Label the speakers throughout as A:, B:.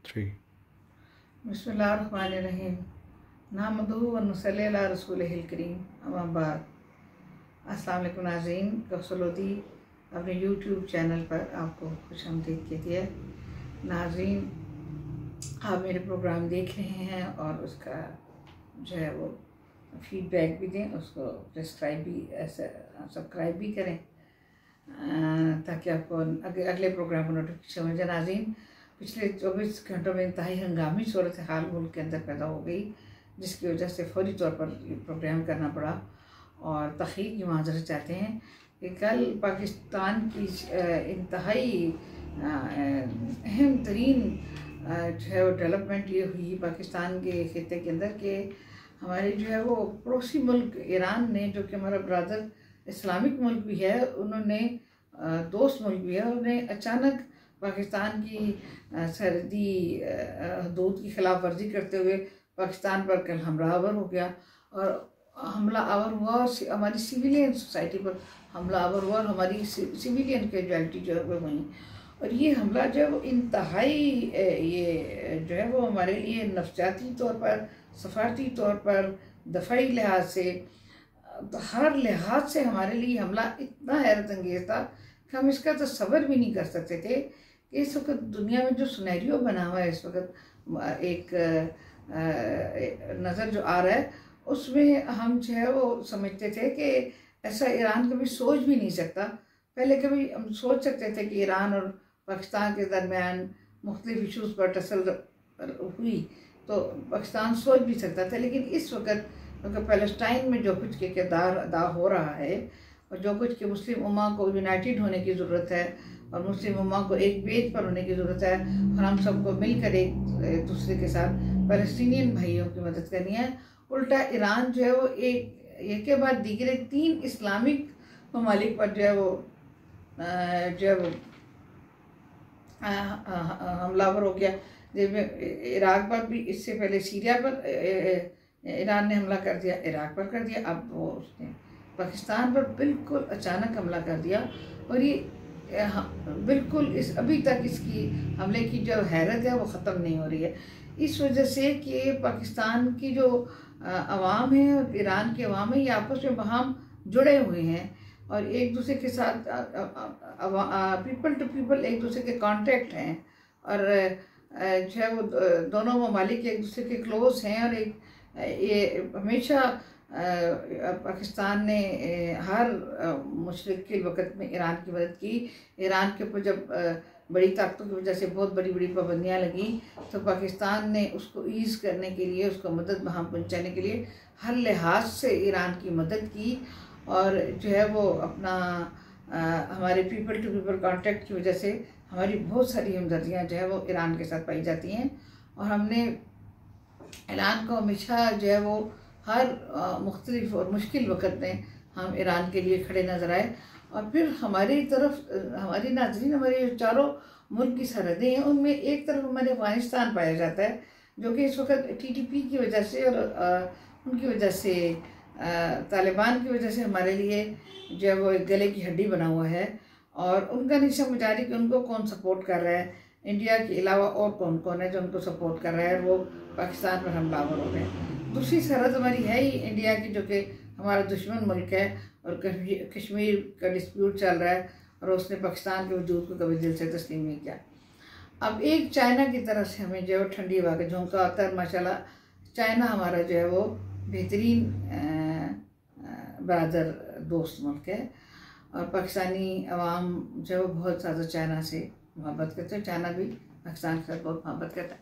A: 3
B: बिस्मिल्लाहिर्रहमानिर्रहीम नहमदुहु व नुसल्ली अला रसूलिहिल करीम अम्मा बाद। अस्सलाम वालेकुम नाज़रीन, कौसलोदी अपने यूट्यूब चैनल पर आपको खुशामदीद कहती है। नाज़रीन, आप मेरे प्रोग्राम देख रहे हैं और उसका जो है वो फीडबैक भी दें, उसको सब्सक्राइब भी करें ताकि आपको अगले प्रोग्राम का नोटिफिकेशन मिल जाए। नाज़रीन, पिछले 24 घंटों में इंतहाई हंगामी सूरत हाल मुल्क के अंदर पैदा हो गई, जिसकी वजह से फौरी तौर पर प्रोग्राम करना पड़ा और तखीर की माजरत चाहते हैं कि कल पाकिस्तान की इंतहाई अहम तरीन जो है वो डेवलपमेंट ये हुई पाकिस्तान के खित्ते के अंदर कि हमारे जो है वो पड़ोसी मुल्क ईरान ने, जो कि हमारा ब्रदर इस्लामिक मुल्क भी है, उन्होंने दोस्त मुल्क भी है, उन्होंने अचानक पाकिस्तान की सरहदी हदूद की खिलाफ वर्जी करते हुए पाकिस्तान पर कल हमलावर हो गया और हमलावर हुआ हमारी सिविलियन सोसाइटी पर, हमलावर हुआ और हमारी सिविलियन कैजुअलिटी जो है वो हुई। और ये हमला जो है वो इंतहाई ये जो है वो हमारे लिए नफ्सियाती तौर पर, सफारती तौर पर, दफाई लिहाज से, हर लिहाज से हमारे लिए हमला इतना हैरत अंगेज़ था कि हम इसका तसव्वुर भी नहीं कर सकते थे कि इस वक्त दुनिया में जो सिनेरियो बना हुआ है, इस वक्त एक नज़र जो आ रहा है, उसमें हम जो है वो समझते थे कि ऐसा ईरान कभी सोच भी नहीं सकता। पहले कभी हम सोच सकते थे कि ईरान और पाकिस्तान के दरमियान मुख्तलिफ इशूज़ पर टसल हुई तो पाकिस्तान सोच भी सकता था, लेकिन इस वक्त क्योंकि फ़लस्तीन में जो कुछ के किरदार अदा हो रहा है और जो कुछ के मुस्लिम उम्मा को यूनाइटेड होने की ज़रूरत है और मुस्लिम उम्मा को एक पेज पर होने की ज़रूरत है और हम सबको मिलकर एक दूसरे के साथ फ़लस्तीनियन भाइयों की मदद करनी है। उल्टा ईरान जो है वो एक के बाद दीगरे 3 इस्लामिक ममालिक पर जो है वो हमलावर हो गया। इराक पर भी, इससे पहले सीरिया पर ईरान ने हमला कर दिया, इराक पर कर दिया, अब वो उसने पाकिस्तान पर बिल्कुल अचानक हमला कर दिया। और ये बिल्कुल इस अभी तक इसकी हमले की जो हैरत है वो ख़त्म नहीं हो रही है, इस वजह से कि पाकिस्तान की जो अवाम है और ईरान के अवाम है, ये आपस में बाहम जुड़े हुए हैं और एक दूसरे के साथ पीपल टू पीपल एक दूसरे के कांटेक्ट हैं और जो है वो दोनों ममालिक एक दूसरे के क्लोज हैं। और ये हमेशा पाकिस्तान ने हर मुश्किल वक़्त में ईरान की मदद की। ईरान के ऊपर जब बड़ी ताकतों की वजह से बहुत बड़ी बड़ी पाबंदियाँ लगी तो पाकिस्तान ने उसको ईज़ करने के लिए, उसको मदद वहाँ पहुँचाने के लिए हर लिहाज से ईरान की मदद की और जो है वो अपना हमारे पीपल टू पीपल कांटेक्ट की वजह से हमारी बहुत सारी हमदर्दियाँ जो है वो ईरान के साथ पाई जाती हैं। और हमने ईरान को हमेशा जो है वो हर मुख्तलिफ और मुश्किल वक़्त में हम ईरान के लिए खड़े नज़र आए। और फिर हमारी तरफ हमारी नाज़रीन, हमारे चारों मुल्क की सरहदें हैं, उनमें एक तरफ हमारे अफ़गानिस्तान पाया जाता है, जो कि इस वक्त TTP की वजह से और उनकी वजह से तालिबान की वजह से हमारे लिए जो है वो एक गले की हड्डी बना हुआ है। और उनका नहीं समझ आ रही कि उनको कौन सपोर्ट कर रहा है, इंडिया के अलावा और कौन कौन है जो उनको सपोर्ट कर रहा है, वो पाकिस्तान पर हमलावर हो रहे हैं। दूसरी सरहद हमारी है ही इंडिया की, जो कि हमारा दुश्मन मुल्क है और कश्मीर का डिस्प्यूट चल रहा है और उसने पाकिस्तान के वजूद को कभी दिल से तस्लीम नहीं किया। अब एक चाइना की तरफ से हमें जो है ठंडी हवा का झोंका आता है। माशाल्लाह चाइना हमारा जो है वो बेहतरीन बरादर दोस्त मुल्क है और पाकिस्तानी अवाम जो है वो बहुत ज़्यादा चाइना से मोहब्बत करते हैं, चाइना भी पाकिस्तान के साथ बहुत मोहब्बत करता है।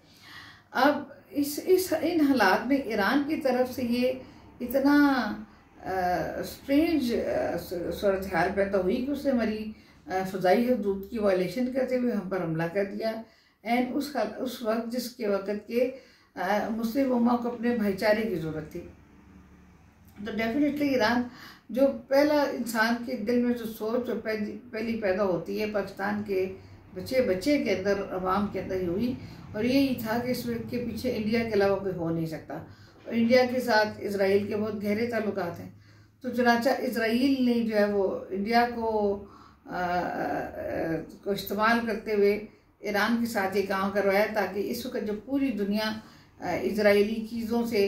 B: अब इन हालात में ईरान की तरफ से ये इतना स्ट्रेंज सूरत हाल पैदा हुई कि उसने हमारी फ़ज़ाई हदूद की वायलेशन करते हुए हम पर हमला कर दिया। एंड उस वक्त जिसके वक़्त के मुस्लिम उम्मा को अपने भाईचारे की ज़रूरत थी, तो डेफिनेटली ईरान जो पहला इंसान के दिल में जो सोच जो पहली पैदा होती है पाकिस्तान के बच्चे के अंदर, अवाम के अंदर ही हुई और यही था कि इसके पीछे इंडिया के अलावा कोई हो नहीं सकता। और इंडिया के साथ इज़राइल के बहुत गहरे ताल्लुकात हैं, तो चनाचा इज़राइल ने जो है वो इंडिया को इस्तेमाल करते हुए ईरान के साथ ये काम करवाया ताकि इस वक्त जो पूरी दुनिया इजरायली चीज़ों से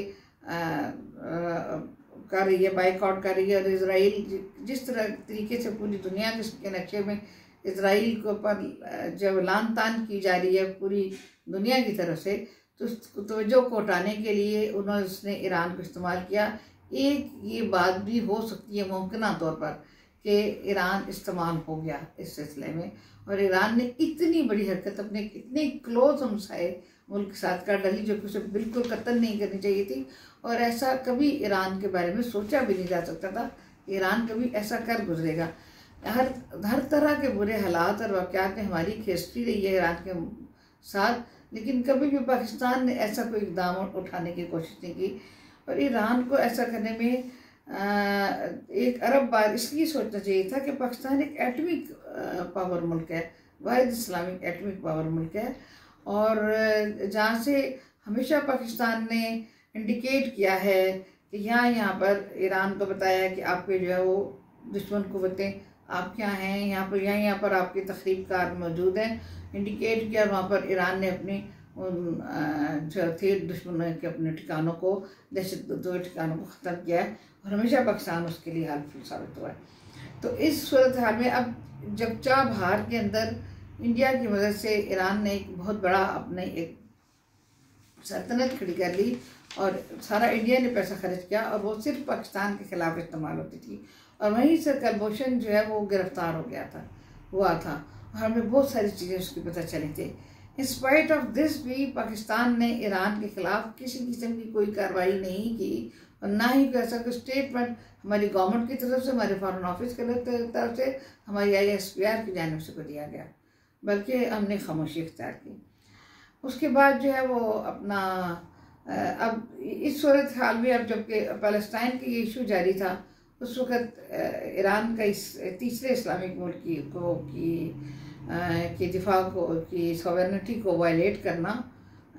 B: कर रही है, बाइकआउट कर रही है, और इसराइल जिस तरीके से पूरी दुनिया के नक्शे में इसराइल के ऊपर जब लान तान की जा रही है पूरी दुनिया की तरफ से, तो उस तवज्जो को हटाने के लिए उसने ईरान को इस्तेमाल किया। एक ये बात भी हो सकती है मुमकिन तौर पर कि ईरान इस्तेमाल हो गया इस सिलसिले में, और ईरान ने इतनी बड़ी हरकत अपने इतने क्लोज हमसाए मुल्क के साथ कर डाली जो कि उसे बिल्कुल कतल नहीं करनी चाहिए थी। और ऐसा कभी ईरान के बारे में सोचा भी नहीं जा सकता था, ईरान कभी ऐसा कर गुजरेगा। हर तरह के बुरे हालात और वाक़यात में हमारी हिस्ट्री रही है ईरान के साथ, लेकिन कभी भी पाकिस्तान ने ऐसा कोई इक़दाम उठाने की कोशिश नहीं की। और ईरान को ऐसा करने में एक अरब बार इसलिए सोचना चाहिए था कि पाकिस्तान एक एटमिक पावर मुल्क है, वाहिद इस्लामिक एटमिक पावर मुल्क है, और जहाँ से हमेशा पाकिस्तान ने इंडिकेट किया है कि यहाँ पर ईरान को बताया है कि आपके जो है वो दुश्मन क़ुव्वतें आपके यहाँ हैं, यहाँ पर आपके तख़रीबकार मौजूद हैं, इंडिकेट किया। वहाँ पर ईरान ने अपनी जो थे दुश्मनों के अपने ठिकानों को, दहशतगर्दों ठिकानों को ख़त्म किया है, और हमेशा पाकिस्तान उसके लिए हेल्पफुल साबित हुआ है। तो इस सूरत हाल में अब जब चाबहार के अंदर इंडिया की मदद से ईरान ने एक बहुत बड़ा अपने एक सल्तनत खड़ी कर ली, और सारा इंडिया ने पैसा खर्च किया, और वो सिर्फ पाकिस्तान के ख़िलाफ़ इस्तेमाल होती थी, और वहीं से कुलभूषण जो है वो गिरफ़्तार हुआ था, और हमें बहुत सारी चीज़ें उसकी पता चली थी। इन स्पाइट ऑफ दिस भी पाकिस्तान ने ईरान के ख़िलाफ़ किसी किस्म की कोई कार्रवाई नहीं की, और ना ही कोई ऐसा कोई स्टेटमेंट हमारी गवर्नमेंट की तरफ से, हमारे फॉरेन ऑफिस की तरफ से, हमारी ISPR की जानिब से को दिया गया, बल्कि हमने खामोशी इख्तियार की। उसके बाद जो है वो अपना अब इस सूरत हाल में, अब जबकि फ़लस्तीन का ये इशू जारी था, उस वक़्त ईरान का इस तीसरे इस्लामिक मुल्क की दिफा को, की सॉवरेनिटी को वायलेट करना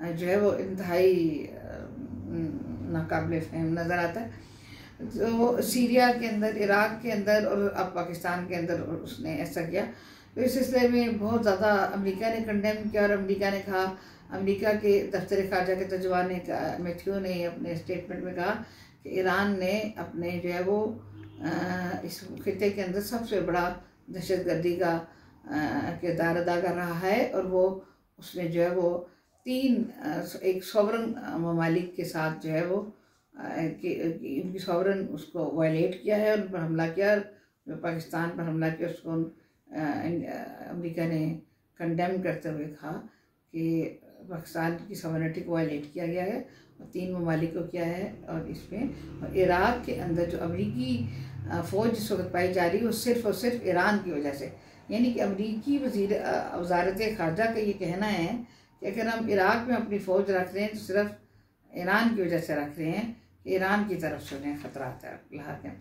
B: जो है वो इंतहाई नाकाबिल फ़हम नज़र आता है। तो सीरिया के अंदर, इराक़ के अंदर और अब पाकिस्तान के अंदर उसने ऐसा किया। तो इस सिलसिले में बहुत ज़्यादा अमेरिका ने कंडेम किया, और अमेरिका ने कहा, अमेरिका के दफ्तर खारजा के तर्जुमान ने मैथ्यू ने अपने स्टेटमेंट में कहा कि ईरान ने अपने जो है वो इस खित्ते के अंदर सबसे बड़ा दहशतगर्दी का किरदार अदा कर रहा है, और वो उसने जो है वो एक सॉवरन ममालिक के साथ जो है वो उनकी सॉवरन उसको वायलेट किया है, उन पर हमला किया, पाकिस्तान पर हमला किया। उसको अमेरिका ने कंडेम करते हुए कहा कि पाकिस्तान की सॉवरेनिटी को वायलेट किया गया है, और 3 ममालिक को किया है। और इसमें और इराक़ के अंदर जो अमरीकी फ़ौज जिस वक्त पाई जा रही है वो सिर्फ़ और सिर्फ ईरान की वजह से, यानी कि अमरीकी वज़ारत ख़ारजा का ये कहना है कि अगर हम इराक़ में अपनी फ़ौज रख रहे हैं तो सिर्फ ईरान की वजह से रख रहे हैं, कि ईरान की तरफ से उन्हें ख़तरा लाहक है।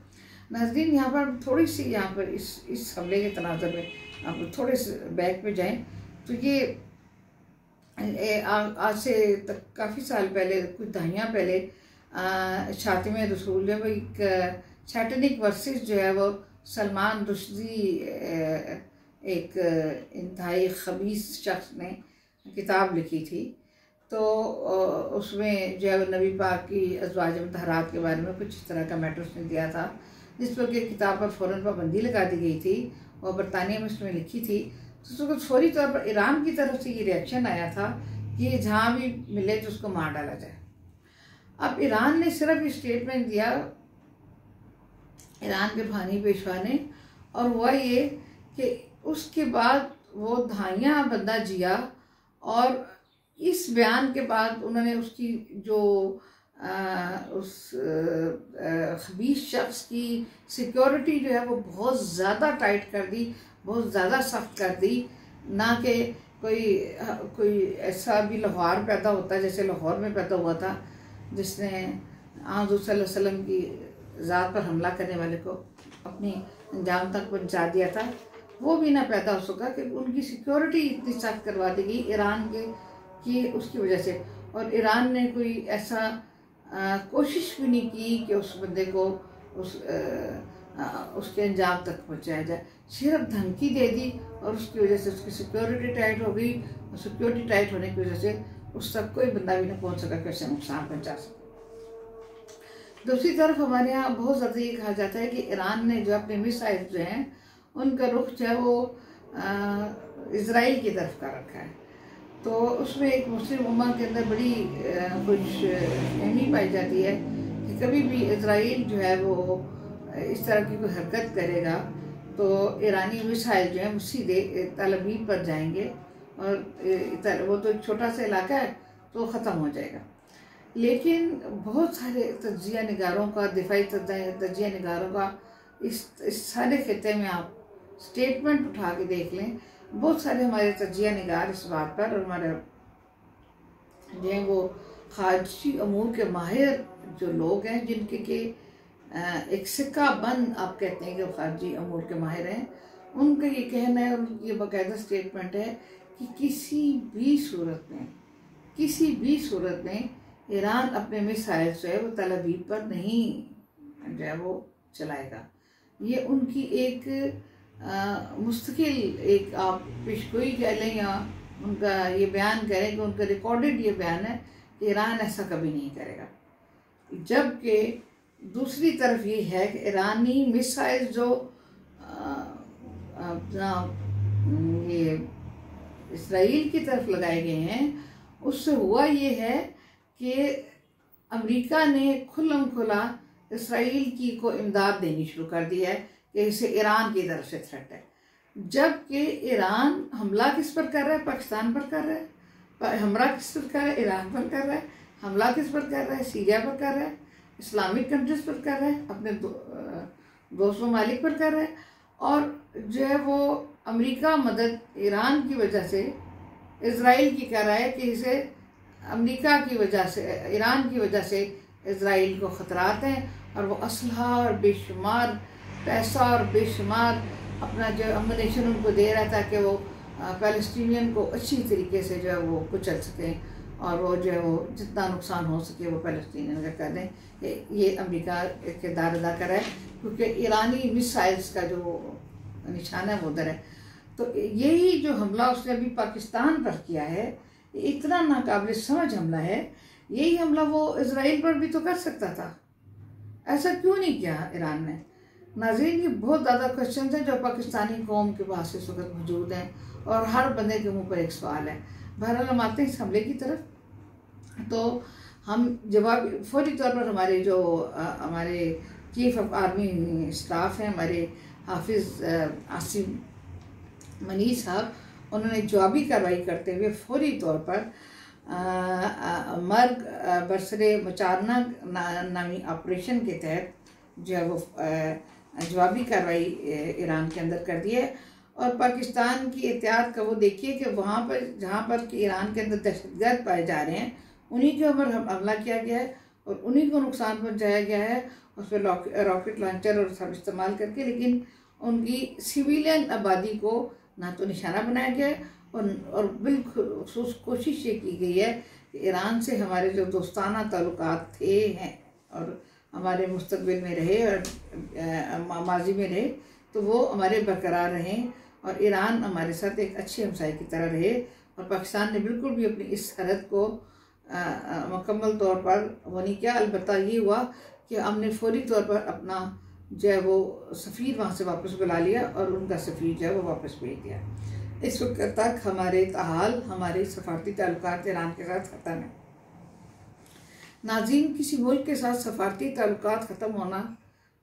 B: नाज़रीन, यहाँ पर थोड़ी सी इस हमले के तनाज़ुर में आप थोड़े से बैक पे जाएँ तो ये आज से काफ़ी साल पहले, कुछ दहाइयाँ पहले शातिम रसूल जो वो एक सैटनिक वर्सेस जो है वो सलमान रुश्दी एक इंतहाई ख़बीस शख्स ने किताब लिखी थी। तो उसमें जो है नबी पाक की अज़वाज मुतहरात के बारे में कुछ इस तरह का मैटर उसने दिया था, जिस पर कि किताब पर फ़ौरन पाबंदी लगा दी गई थी, और बरतानिया में उसमें लिखी थी। तो उसको फौरी तौर पर ईरान की तरफ से ये रिएक्शन आया था कि जहाँ भी मिले तो उसको मार डाला जाए। अब ईरान ने सिर्फ ये स्टेटमेंट दिया, ईरान के फानी पेशवा ने, और हुआ ये कि उसके बाद वो दहाइयाँ बंदा जिया, और इस बयान के बाद उन्होंने उसकी जो उस खबीस शख्स की सिक्योरिटी जो है वो बहुत ज़्यादा टाइट कर दी, बहुत ज़्यादा सख्त कर दी। ना कि कोई ऐसा भी लाहौर पैदा होता जैसे लाहौर में पैदा हुआ था, जिसने हुज़ूर सल्लल्लाहु अलैहि वसल्लम की ज़ात पर हमला करने वाले को अपनी अंजाम तक पहुँचा दिया था, वो भी ना पैदा हो सका कि उनकी सिक्योरिटी इतनी सख्त करवा दी गई ईरान की उसकी वजह से। और ईरान ने कोई ऐसा कोशिश भी नहीं की कि उस बंदे को उसके अंजाम तक पहुंचाया जाए, सिर्फ धमकी दे दी और उसकी वजह से उसकी सिक्योरिटी टाइट हो गई, और सिक्योरिटी टाइट होने की वजह से उस तक कोई बंदा भी ना पहुंच सका कि उसे नुकसान पहुंचा सके। दूसरी तरफ हमारे यहाँ बहुत ज़्यादा ये कहा जाता है कि ईरान ने जो अपने मिसाइल जो हैं उनका रुख जो है वो इज़राइल की तरफ का रखा है। तो उसमें एक मुस्लिम उम्मा के अंदर बड़ी कुछ फहमी पाई जाती है कि कभी भी इज़राइल जो है वो इस तरह की कोई हरकत करेगा तो ईरानी मिसाइल जो है वो सीधे तल अवीव पर जाएंगे, और वो तो एक छोटा सा इलाका है तो ख़त्म हो जाएगा। लेकिन बहुत सारे तजिया निगारों का, दिफाई तजिया निगारों का इस सारे खत्े में आप स्टेटमेंट उठा के देख लें, बहुत सारे हमारे तजिया निगार इस बात पर, और हमारे जो हैं वो खारजी अमूर के माहिर जो लोग हैं, जिनके के एक सिक्का बंद आप कहते हैं कि वो खारजी अमूर के माहिर हैं, उनका ये कहना है, उनकी ये बाकायदा स्टेटमेंट है कि किसी भी सूरत में ईरान अपने मिसाइल जो है वो तल अवीव पर नहीं जो है वो चलाएगा। ये उनकी एक मुस्तकिल एक आप पेशगोई कह लें या उनका ये बयान करें कि उनका रिकॉर्डेड ये बयान है कि ईरान ऐसा कभी नहीं करेगा। जबकि दूसरी तरफ ये है कि ईरानी मिसाइल जो अपना ये इसराइल की तरफ लगाए गए हैं, उससे हुआ ये है कि अमेरिका ने खुल्लम खुला इसराइल की को इमदाद देनी शुरू कर दी है कि इसे ईरान की तरफ से थ्रेट है। जबकि ईरान हमला किस पर कर रहा है? पाकिस्तान पर कर रहा है। हमला किस पर कर रहा है? ईरान पर कर रहा है। हमला किस पर कर रहा है? सीरिया पर कर रहा है, इस्लामिक कंट्रीज पर कर रहा है, अपने दोस्त ममालिक पर कर रहा है। और जो है वो अमेरिका मदद ईरान की वजह से इज़राइल की कर रहा है कि इसे अमेरिका की वजह से, ईरान की वजह से इज़राइल को ख़तरात हैं, और वो असलहा और बेशुमार पैसा और बेशुमार अपना जो अम्मुनेशन उनको दे रहा था कि वो फ़लस्तीनियन को अच्छी तरीके से जो है वो कुचल सकें, और वो जो है वो जितना नुकसान हो सके वो फ़लस्तीनियन का कर दें। ये अमेरिका किरदार अदा कर रहा है, क्योंकि ईरानी मिसाइल्स का जो निशाना है वो उधर है। तो यही जो हमला उसने अभी पाकिस्तान पर किया है, इतना नाकाबिल समझ हमला है। यही हमला वो इज़राइल पर भी तो कर सकता था, ऐसा क्यों नहीं किया ईरान ने? नाज़रीन, ये बहुत ज़्यादा क्वेश्चन हैं जो पाकिस्तानी कौम के पास इस वक्त मौजूद हैं, और हर बंदे के मुंह पर एक सवाल है। बहरहाल हम आते हैं इस हमले की तरफ। तो हम जवाब फौरी तौर पर हमारे जो हमारे चीफ ऑफ आर्मी स्टाफ हैं, हमारे हाफिज़ आसिम मनी साहब, उन्होंने जवाबी कार्रवाई करते हुए फौरी तौर पर मर्ग बरसरे मुचारना नामी ऑपरेशन के तहत जो है वो जवाबी कार्रवाई ईरान के अंदर कर दी है। और पाकिस्तान की एहतियात का वो देखिए कि वहाँ पर जहाँ पर कि ईरान के अंदर दहशतगर्द पाए जा रहे हैं, उन्हीं के ऊपर हमला किया गया है और उन्हीं को नुकसान पहुँचाया गया है, उस पर रॉकेट लॉन्चर और सब इस्तेमाल करके। लेकिन उनकी सिविलियन आबादी को ना तो निशाना बनाया गया है, और बिल्खुसूस कोशिश ये की गई है कि ईरान से हमारे जो दोस्ताना ताल्लुकात थे हैं और हमारे मुस्तकबिल में रहे और माजी में रहे, तो वो हमारे बरकरार रहें और ईरान हमारे साथ एक अच्छे हमसाये की तरह रहे। और पाकिस्तान ने बिल्कुल भी अपनी इस सरहद को मुकम्मल तौर पर वो नहीं किया। अलबत्ता ये हुआ कि हमने फौरी तौर पर अपना जो है वो सफ़ीर वहाँ से वापस बुला लिया और उनका सफ़ीर जो है वो वापस भेज दिया। इस वक्त तक हमारे ताहाल हमारे सफारती ताल्लुकात ईरान के साथ ख़त्म है। नाज़रीन, किसी मुल्क के साथ सफारती ताल्लुकात ख़त्म होना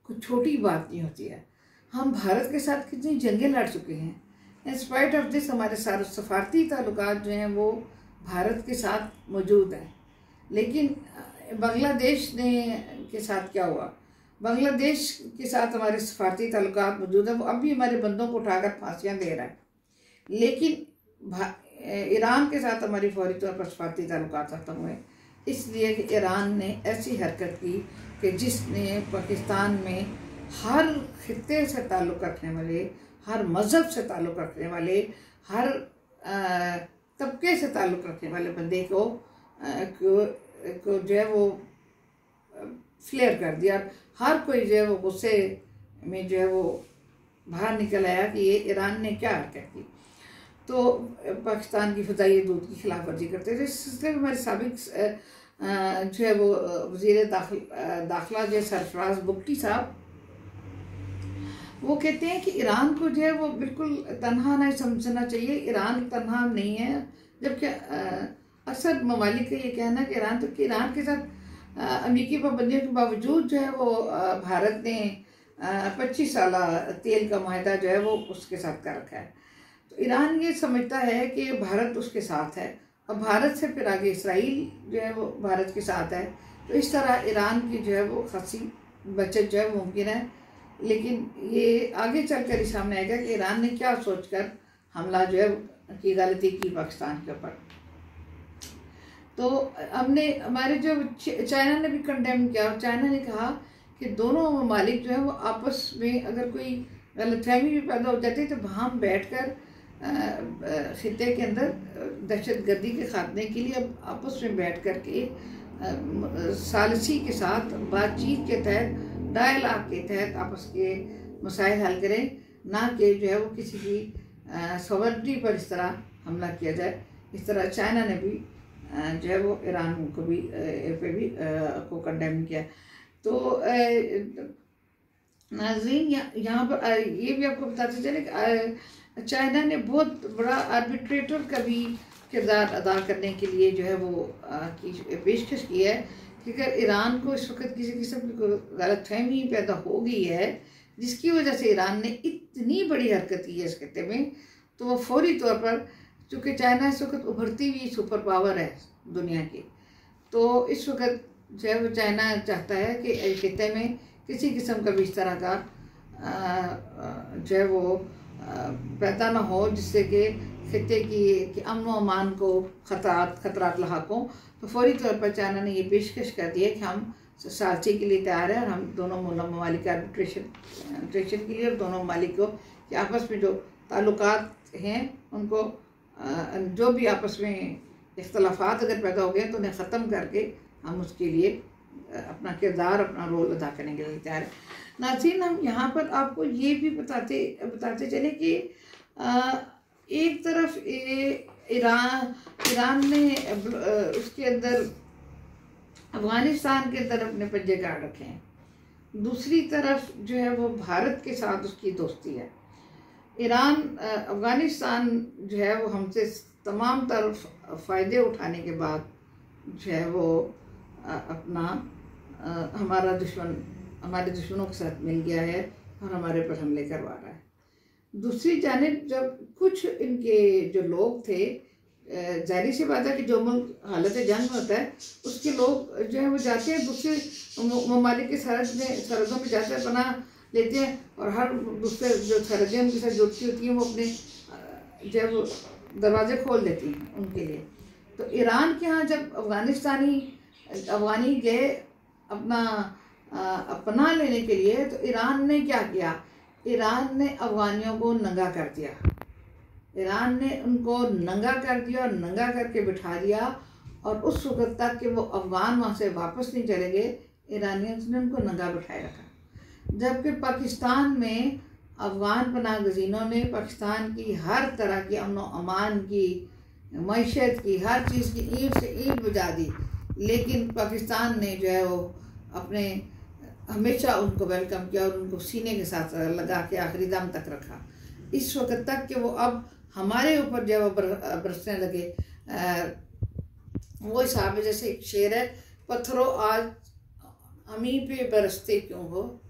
B: कुछ छोटी बात नहीं होती है। हम भारत के साथ कितनी जंगें लड़ चुके हैं, इन स्पाइट ऑफ दिस हमारे सारे सफारती ताल्लुकात जो हैं वो भारत के साथ मौजूद हैं। लेकिन बांग्लादेश के साथ क्या हुआ? बांग्लादेश के साथ हमारे सफारती ताल्लुकात मौजूद हैं, वो अब भी हमारे बंदों को उठाकर फांसियाँ दे रहा है। लेकिन ईरान के साथ हमारी फौरी तौर पर सफारती ताल्लुकात ख़त्म हुए, इसलिए कि ईरान ने ऐसी हरकत की कि जिसने पाकिस्तान में हर खित्ते से ताल्लुक़ रखने वाले, हर मज़हब से ताल्लुक़ रखने वाले, हर तबके से ताल्लुक़ रखने वाले बंदे को जो है वो फ्लेयर कर दिया। हर कोई जो है वो गुस्से में जो है वो बाहर निकल आया कि ये ईरान ने क्या हरकत की। तो पाकिस्तान की फ़िज़ाई हदूद की खिलाफ वर्जी करते थे। इस सिलसिले में हमारे साबिक़ जो है वो वज़ीर दाखिला जो सरफराज बुगटी साहब, वो कहते हैं कि ईरान को जो है वो बिल्कुल तनहा नहीं समझना चाहिए, ईरान तनहा नहीं है। जबकि अक्सर ममालिक का ये कहना है कि ईरान के साथ अमेरिकी पाबंदियों के बावजूद जो है वो भारत ने 25 साल तेल का माहिदा जो है वो उसके साथ कर रखा है। तो ईरान ये समझता है कि भारत उसके साथ है और भारत से फिर आगे इसराइल जो है वो भारत के साथ है। तो इस तरह ईरान की जो है वो खासी बचत जो है मुमकिन है। लेकिन ये आगे चलकर ही सामने आएगा कि ईरान ने क्या सोचकर हमला जो है की गलती की पाकिस्तान के ऊपर। तो हमने हमारे जो चाइना ने भी कंडेम किया और चाइना ने कहा कि दोनों ममालिक जो है वो आपस में अगर कोई गलतफहमी भी पैदा हो जाती है तो वहाँ बैठकर खित्ते के अंदर दहशतगर्दी के खात्मे के लिए अब आपस में बैठ कर के सालसी के साथ बातचीत के तहत, डायलॉग के तहत आपस के मसाइल हल करें, ना कि जो है वो किसी की सॉवरेनिटी पर इस तरह हमला किया जाए। इस तरह चाइना ने भी जो है वो ईरान को भी को कंडेम किया। तो नाज़रीन यहाँ पर ये भी आपको बताते चले कि चाइना ने बहुत बड़ा आर्बिट्रेटर का भी किरदार अदा करने के लिए जो है वो की पेशकश की है कि अगर ईरान को इस वक्त किसी किस्म की गलतफहमी पैदा हो गई है जिसकी वजह से ईरान ने इतनी बड़ी हरकत की है इस खत्ते में, तो वो फौरी तौर पर, चूँकि चाइना इस वक्त उभरती हुई सुपर पावर है दुनिया की, तो इस वक्त जो है वो चाइना चाहता है कि खत्ते में किसी किस्म का भी इस तरह का जो है वो पैदा ना हो जिससे कि खत्ते की अमन व अमान को खतरात लाक हों। तो फौरी तौर पर चाइना ने ये पेशकश कर दी है कि हम सालसी के लिए तैयार हैं और हम दोनों ममालिक आर्बिट्रेशन के लिए और दोनों ममालिक को कि आपस में जो ताल्लुकात हैं उनको जो भी आपस में इख्तलाफात अगर पैदा हो गए तो उन्हें ख़त्म करके हम उसके लिए अपना किरदार, अपना रोल अदा करने के लिए तैयार है। नाज़रीन, हम यहाँ पर आपको ये भी बताते चले कि एक तरफ ईरान ने उसके अंदर अफ़गानिस्तान के अंदर अपने पंजे गाड़ रखे हैं, दूसरी तरफ जो है वो भारत के साथ उसकी दोस्ती है। ईरान अफ़गानिस्तान जो है वो हमसे तमाम तरफ फ़ायदे उठाने के बाद जो है वो अपना हमारे दुश्मनों के साथ मिल गया है और हमारे पर हमले करवा रहा है। दूसरी जानिब जब कुछ इनके जो लोग थे, जाहिर सी बात है कि जो मुल्क हालत जंग में होता है उसके लोग जो है वो जाते हैं दूसरे ममालिक की सरहदों में जाते हैं, पनाह लेते हैं और हर दूसरे जो सरहदें उनके साथ जुड़ती होती हैं वो अपने जो है वो दरवाजे खोल देती हैं उनके लिए। तो ईरान के यहाँ जब अफ़गानी गए अपना लेने के लिए, तो ईरान ने क्या किया, ईरान ने अफ़गानियों को नंगा कर दिया, ईरान ने उनको नंगा कर दिया और नंगा करके बिठा दिया और उस वक्त तक कि वो अफ़गान वहाँ से वापस नहीं चले गए, ईरानियों ने उनको नंगा बिठाए रखा। जबकि पाकिस्तान में अफ़गान पनाह गज़ीनों ने पाकिस्तान की हर तरह की अमन व अमान की, मईशत की, हर चीज़ की ईंट से ईंट बजा दी, लेकिन पाकिस्तान ने जो है वो अपने हमेशा उनको वेलकम किया और उनको सीने के साथ लगा के आखिरी दम तक रखा, इस वक्त तक कि वो अब हमारे ऊपर जो वो बरसने लगे। वो हिसाब है जैसे एक शेर है, पत्थरों आज हमी पे बरसते क्यों हो,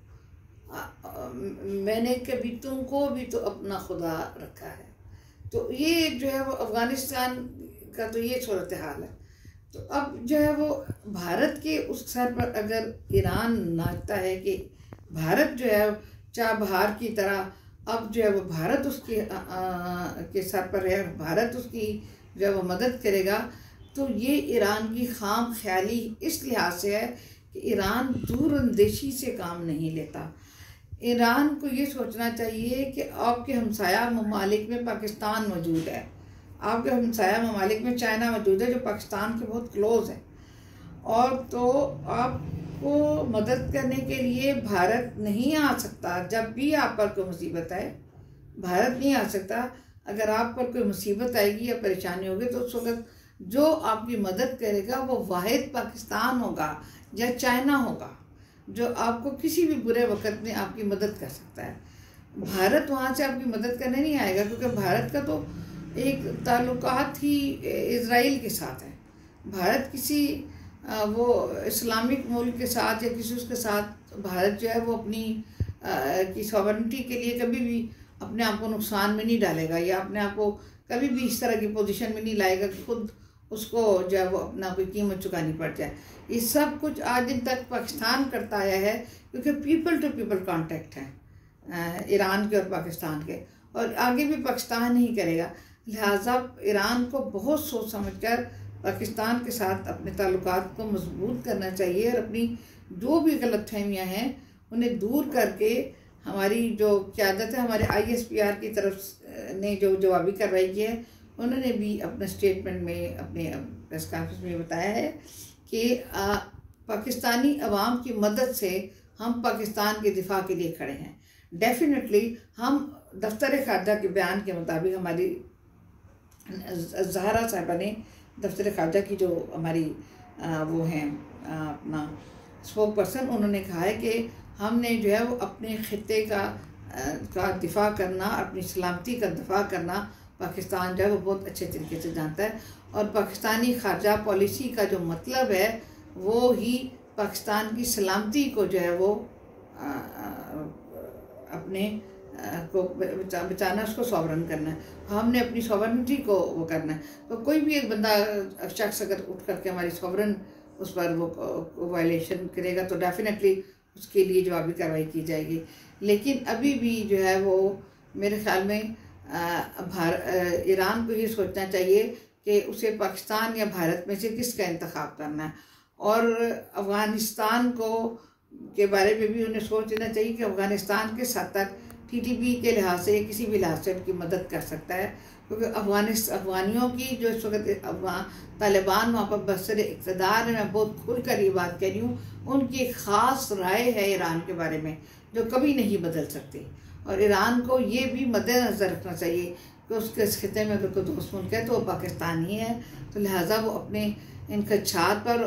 B: मैंने कभी तुमको भी तो अपना खुदा रखा है। तो ये जो है वो अफ़गानिस्तान का तो ये सूरत हाल है। तो अब जो है वो भारत के उस सर पर अगर ईरान नाचता है कि भारत जो है चाबहार की तरह अब जो है वो भारत उसके के सर पर है, भारत उसकी जो है वो मदद करेगा, तो ये ईरान की खाम ख्याली इस लिहाज से है कि ईरान दूरअंदेशी से काम नहीं लेता। ईरान को ये सोचना चाहिए कि आपके हमसाया ममालिक में पाकिस्तान मौजूद है, आपके हमसाया ममालिक में चाइना मौजूद है जो पाकिस्तान के बहुत क्लोज़ है, और तो आपको मदद करने के लिए भारत नहीं आ सकता। जब भी आप पर कोई मुसीबत आए, भारत नहीं आ सकता। अगर आप पर कोई मुसीबत आएगी या परेशानी होगी तो उस वक्त जो आपकी मदद करेगा वो वाहिद पाकिस्तान होगा या चाइना होगा जो आपको किसी भी बुरे वक्त में आपकी मदद कर सकता है। भारत वहाँ से आपकी मदद करने नहीं आएगा, क्योंकि भारत का तो एक ताल्लुकात ही इज़राइल के साथ है। भारत किसी वो इस्लामिक मुल्क के साथ या किसी उसके साथ भारत जो है वो अपनी की सॉवरेनिटी के लिए कभी भी अपने आप को नुकसान में नहीं डालेगा या अपने आप को कभी भी इस तरह की पोजीशन में नहीं लाएगा कि खुद उसको जो है वो अपना कोई कीमत चुकानी पड़ जाए। ये सब कुछ आज दिन तक पाकिस्तान करता आया है, क्योंकि पीपल टू पीपल कांटेक्ट है ईरान के और पाकिस्तान के, और आगे भी पाकिस्तान ही करेगा। लिहाजा ईरान को बहुत सोच समझकर पाकिस्तान के साथ अपने ताल्लुकात को मजबूत करना चाहिए और अपनी जो भी गलतफहमियाँ हैं उन्हें दूर करके हमारी जो क़यादत है, हमारे ISPR की तरफ ने जो जवाबी कार्रवाई की है, उन्होंने भी अपने स्टेटमेंट में अपने प्रेस कॉन्फ्रेंस में बताया है कि पाकिस्तानी अवाम की मदद से हम पाकिस्तान के दिफा के लिए खड़े हैं। डेफिनेटली हम दफ्तर खारजा के बयान के मुताबिक हमारी ज़हरा साहिबा ने दफ्तर खारजा की जो हमारी वो हैं अपना स्पोक पर्सन, उन्होंने कहा है कि हमने जो है वो अपने ख़ित्ते का दिफा करना, अपनी सलामती का दिफा करना पाकिस्तान जो है वो बहुत अच्छे तरीके से जानता है। और पाकिस्तानी खारजा पॉलिसी का जो मतलब है वो ही पाकिस्तान की सलामती को जो है वो अपने को बचाना, उसको सॉवरन करना है। हमने अपनी सॉवरनिटी को वो करना है। तो कोई भी एक बंदा शख्स अगर उठ करके हमारी सॉवरन उस पर वो वायलेशन करेगा तो डेफिनेटली उसके लिए जवाबी कार्रवाई की जाएगी। लेकिन अभी भी जो है वो मेरे ख्याल में ईरान को ये सोचना चाहिए कि उसे पाकिस्तान या भारत में से किसका इंतखाब करना है। और अफ़गानिस्तान को के बारे में भी उन्हें सोच लेना चाहिए कि अफ़गानिस्तान के साथ तक TTP के लिहाज से किसी भी लिहाज से उनकी मदद कर सकता है, क्योंकि अफ़गानियों की जो इस वक्त तालिबान वहाँ पर बरसर इक़्तिदार है, मैं बहुत खुल कर ये बात कह रही हूँ, उनकी एक ख़ास राय है ईरान के बारे में जो कभी नहीं बदल सकती। और ईरान को ये भी मद्देनज़र रखना चाहिए कि उसके इस खिते में अगर कोई दोस्त मुल्क है तो वो पाकिस्तान ही है। तो लिहाजा वो अपने इन खदशात पर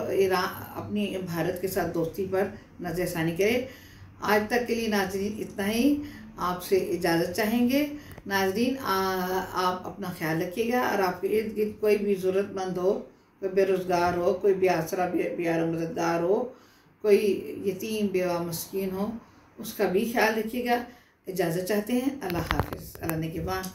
B: अपनी भारत के साथ दोस्ती पर नज़रसानी करे। आज तक के लिए नाज़रीन इतना ही, आपसे इजाज़त चाहेंगे। नाज़रीन आप अपना ख्याल रखिएगा, और आपके इर्द गिर्द कोई भी ज़रूरतमंद हो, कोई बेरोज़गार हो, कोई बेआसरा बेयारा मददगार हो, कोई यतीम बेवा मस्कीन हो, उसका भी ख्याल रखिएगा। इजाज़त चाहते हैं। अल्लाह हाफ़िज़। अल्लाह ने के बाद।